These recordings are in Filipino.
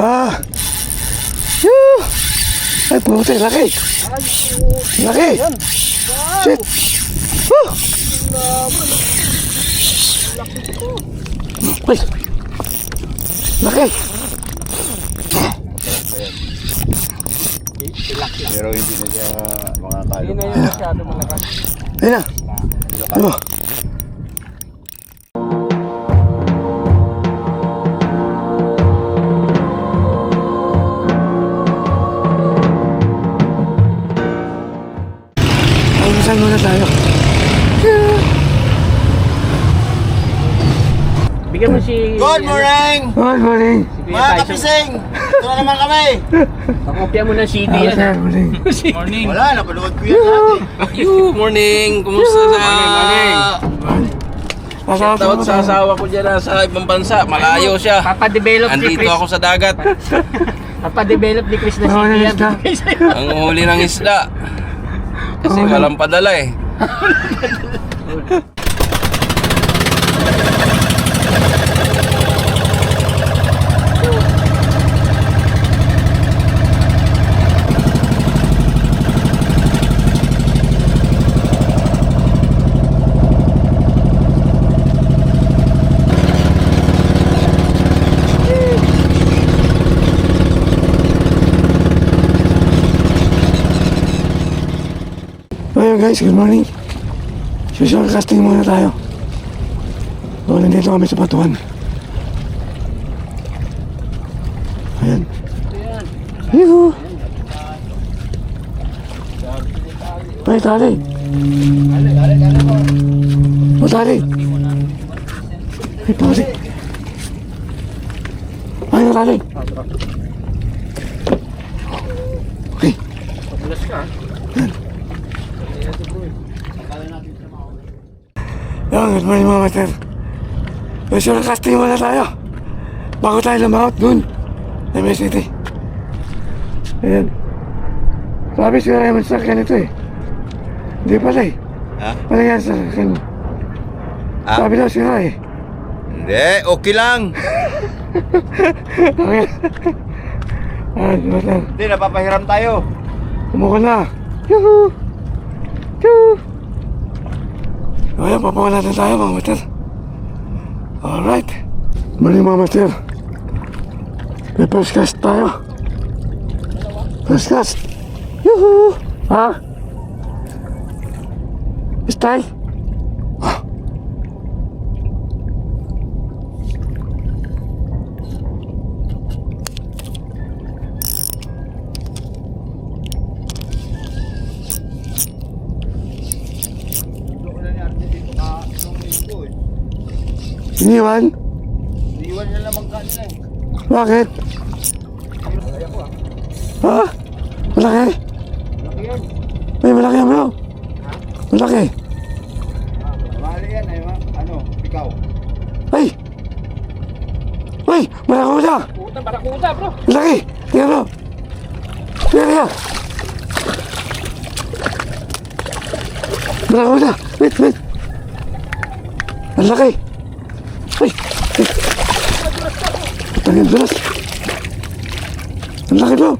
Ah! Yoo! Ay, puti, laki! Laki! Shit! Woo! Ay! Laki! Pero hindi na siya makakalo. Hindi na yung masyado malakas. Ayun na! Ano? Saan muna tayo? Bigyan mo si... Good morning! Good morning! Mga kapising! Ito na naman kami! Pakopya mo ng CD Good yan. morning! Morning. Wala, napanood ko yan dati. Morning. Kumusta sa... Kasama Tawad sa asawa ko dyan sa ibang bansa. Malayo siya. Papadevelop ni Andito Chris. ako sa dagat. Papadevelop ni Chris na Bawal CD na yan. isda. Ang huli ng isda. Kasi walang padala eh. Ayun guys, good morning. Social casting muna tayo. So, nandito kami sa Batuan. Ayan. Yuhu! Ay, tali. O, tali. Ay, tali. Ay, tali. Okay. Yan, good morning mga master. Social casting muna tayo. Bago tayo lumaot dun. MS City. Ayan. Sabi siguro naman sa akin ito eh. Hindi pala eh. Ha? Pala yan sa akin. Ha? Sabi daw sila eh. Hindi, okay lang. Okay. Ayan, master. Hindi, napapahiram tayo. Umuko na. Yuhu! Yuhu! Ayan, papawa natin tayo mga master. Alright. Mali mga master. May first cast tayo. First cast. Yuhu! Ha? Stay. Iniwan? Iwan niya lang magkano eh. Bakit? Ha? Malaki? May malaki yan bro. Malaki. Mahali yan eh, ano, ikaw. Ay! Ay! Barakuda! Barakuda bro. Malaki! Tingnan bro! Tingnan! Barakuda! Wait, wait! Ang laki! Ay! Ay! Ang dulas! Ang laki bro!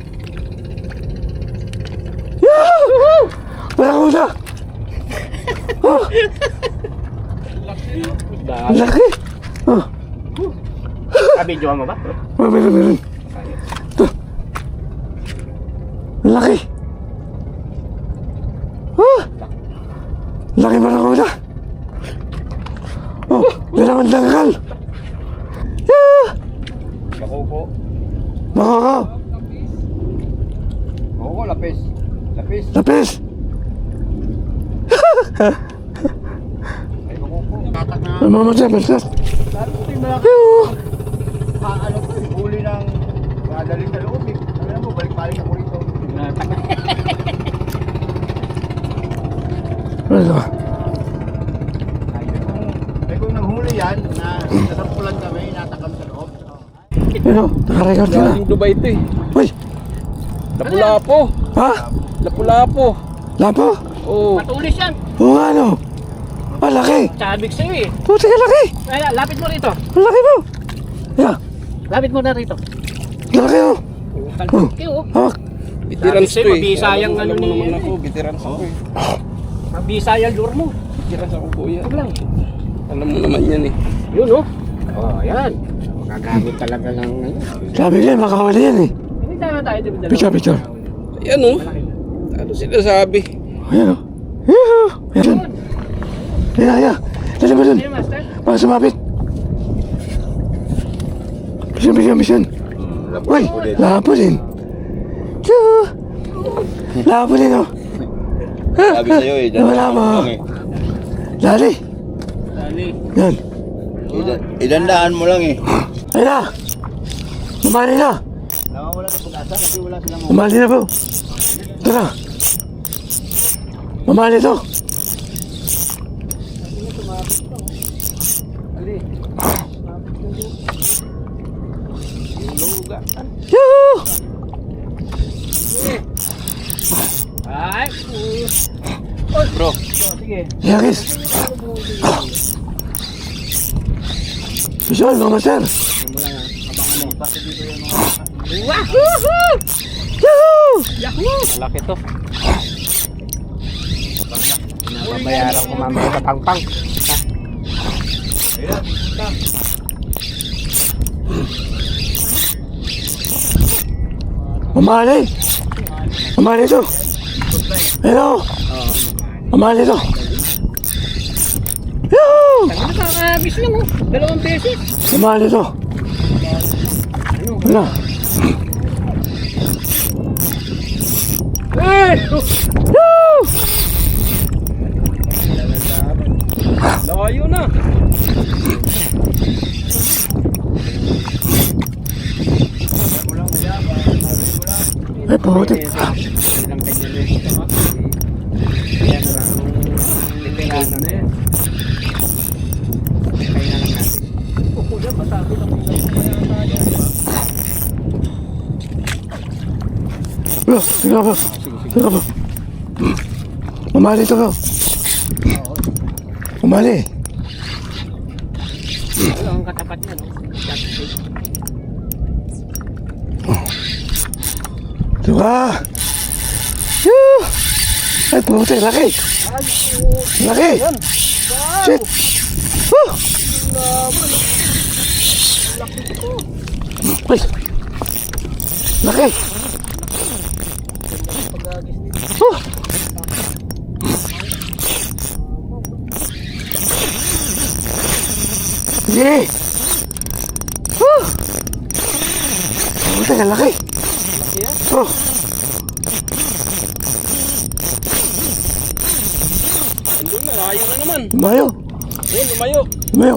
Yahoo! Barakuda! Oh! Ang laki! Oh! Kabidyohan mo ba bro? Meron. Ito. Ang laki! Oh! Laki barakuda! Oh! Meron ang dangkal! Yeah! Makuko. Makaka! Makuko, lapis. Lapis. Lapis! Ay, makuko. Tatak na. Ang mga masya, masya! Lalo ko yung malaki. Ano ko, huli ng madaling sa loob eh. Alam mo, balik-balik ako rito. Ano ba? Ay, kung nanghuli yan, na nasampulan kami, natakam sa loob. Pero, nakarecord ka na. Galing Dubai ito eh. Uy! Lapu-lapo. Ha? Lapu-lapo. Lapo? Oo. Matulis yan. Oo nga no! Ang laki! Sabi ko sa'yo eh. Puti ka laki! Ay, lapit mo rito. Ang laki mo! Yeah! Lapit mo na rito. Lalaki oh. Talpake oh. Hawak. Veterans Sabi to sa'yo, eh. mabisa yung Alam ano mo ni- naman ako, veterans ako eh. Mabisa yung lure mo. Veterans ako kuya. Huwag lang. Alam mo naman yan eh. Yun oh. Oh, ayan. Magagamit talaga ng ano. Sabi ko makahuli yan eh. Hindi tayo dito dalawa. Picture, picture. Ayan oh. Ano sila sabi? Ayan oh. Yuhu! Ayan. Ayan, ayan. Dali mo dun. Ano master? Baka sumapit. Mission. Uy, lapo din. Yuhu! Lapo din oh. Sabi sa'yo eh. Wala mo. Dali. Dali. Yan. Idandaan mo lang eh. Ayun na. Umali na. Nakawala ka pag-asa kasi wala silang Umali na po. Tara. Umali to. Dali. Yuhu! Ay. Bro. Oh, sige. Yakis. Mission, mga master. Wahoo! Yuhu! Yahoo! Malaki to. Nababayaran ko mamaya sa pangpang. Umali. Umali to. Hello. Umali to. Yuhu! Nakakabis lang oh. 2 beses. Umali to. Wala. Eh! Yuhu! Layo na. Ay, puti. Ilang ganyan na yun. Yan lang. Veterano na yan. Kaya na lang natin. Oh, kuya, masabi na kung Bro, sige bro. Sige bro. Umali to bro. Umali. Wala ang katapat niya, no? Diba? Yuh! Ay, puti, laki. Laki. Shit. Woo! Ay. Laki. Woo! Sige. Woo! Puti, ang laki. Oh. Andun na, layo na naman. Lumayo. Ayun, lumayo. Lumayo.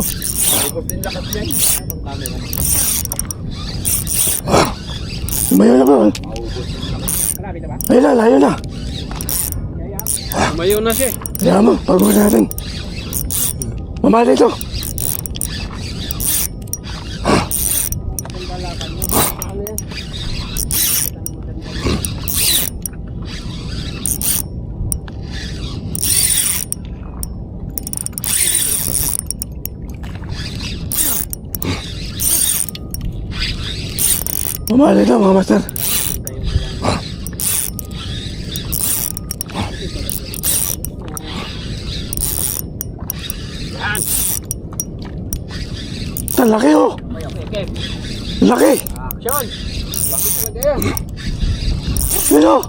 Lumayo na bro. Marami na ba? Ayun na, layo na. Lumayo na siya. Kaya mo, pagod natin. Mamali ito. Mamali ito mga master. Ang laki oh. Okay. Laki. Action! Laki talaga yan. Yun oh.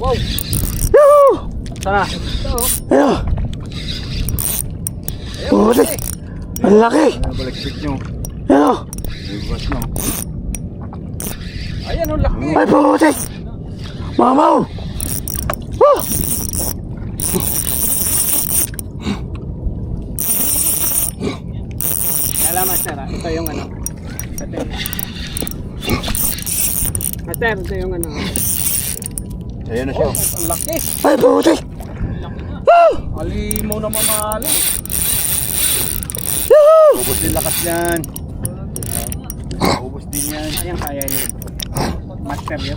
Wow! Yuhu! Tara! Ito oh. Ayun. Puti. Ang laki. Baliktик nyo. Ayun oh. Iwas nyo. Ayan oh, laki! Ay puti. Mamaw. Woo! Kala master ah, ito yung ano. Master, ito yung ano. Ayan na siya. Ang laki! Ay puti. Woo! Alimaw na mamali. Yuhu! Ubus din lakas yan. Ubus din yan. Ayan kaya niya. Master yun.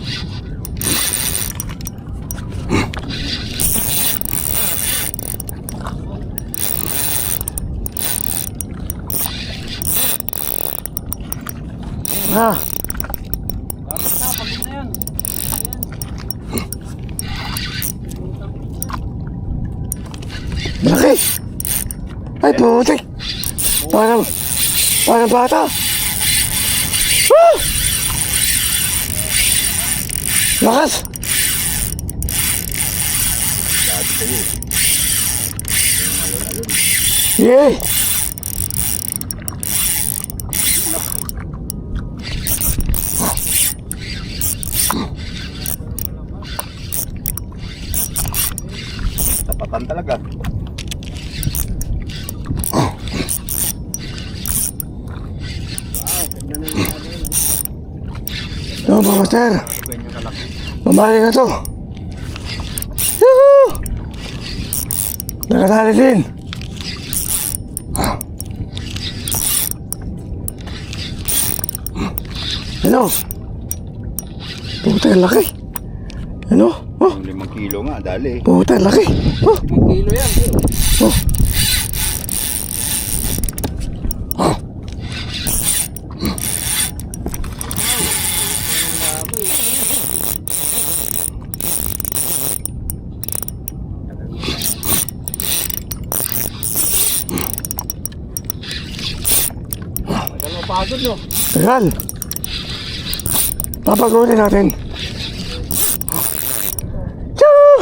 Ah. Malaki. Ay, putik. Parang bata. Woo! Lakas. Sabi ko yun. Yay. Tapatan talaga. Ito, mga master. Mamali na to. Yuhu! Nakatali din. Ano? Puta, laki. Ano? Oh, Yung 5 kilo nga, dali. puta, laki. Oh, 5 kilo yan. oh. Oh. Ano pagod no? Tagal. Papagunin natin. Tiyoo!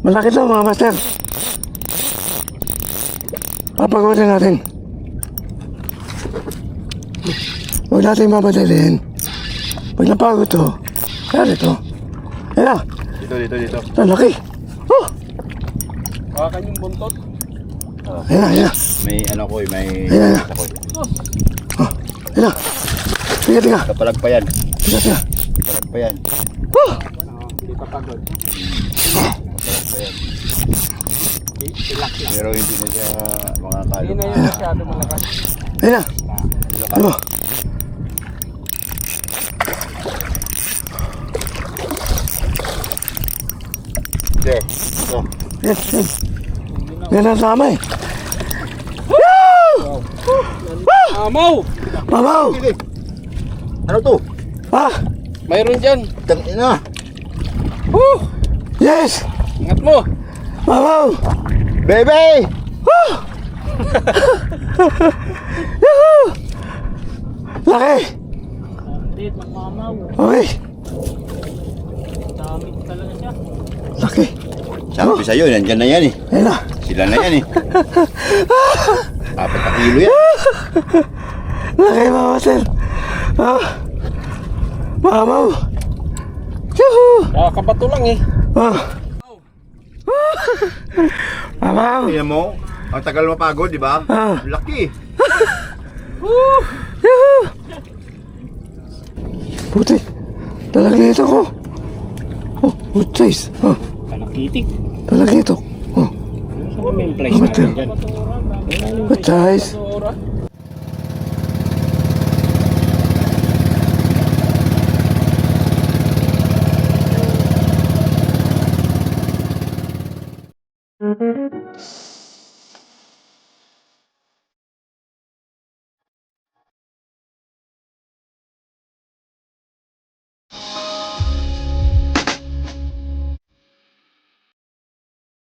Malaki to mga master. Papagunin natin. Huwag natin mamadaliin. Pag napagod to, kaya ito. Ayan na, Dito. ang laki. Oh! Kakan yung buntot. Ayan na. May ano ko eh, may... Ayan na. Ako. Oh, ayan na. Tiga. Kapalag pa yan. Tiga. Kapalag pa yan. Oh! Hindi pa pagod. Kapalag pa yan. Relax lang. Pero hindi na siya makakalo. Hindi na yun masyado malakas. Ayan na. Ano? Sige. Oh. Yan. Yan ang tama eh. Amaw! Mamaw! Sige. Ano to? Ah! Mayroon dyan. Tangina. Yes! Ingat mo. Mamaw! Bebe! Yahoo! Laki! Hindi, magmamaw. Okay. Dami talaga siya. Laki. Sabi ko sa'yo, nandyan na yan eh. Ayan na. Sila na yan eh. 4 kilo yan. Laki mga sir. Ah! Mamaw! Yahoo! Kabato lang eh. Ah! Mamaw! Tingnan mo, ang tagal mapagod, di ba? Ah. Laki. Yahoo! Puti. Talagay ito ko. Oh, good size. Oh, Kalakitik. talagay ito. Oh, Saan may place Kabato. natin dyan? good size.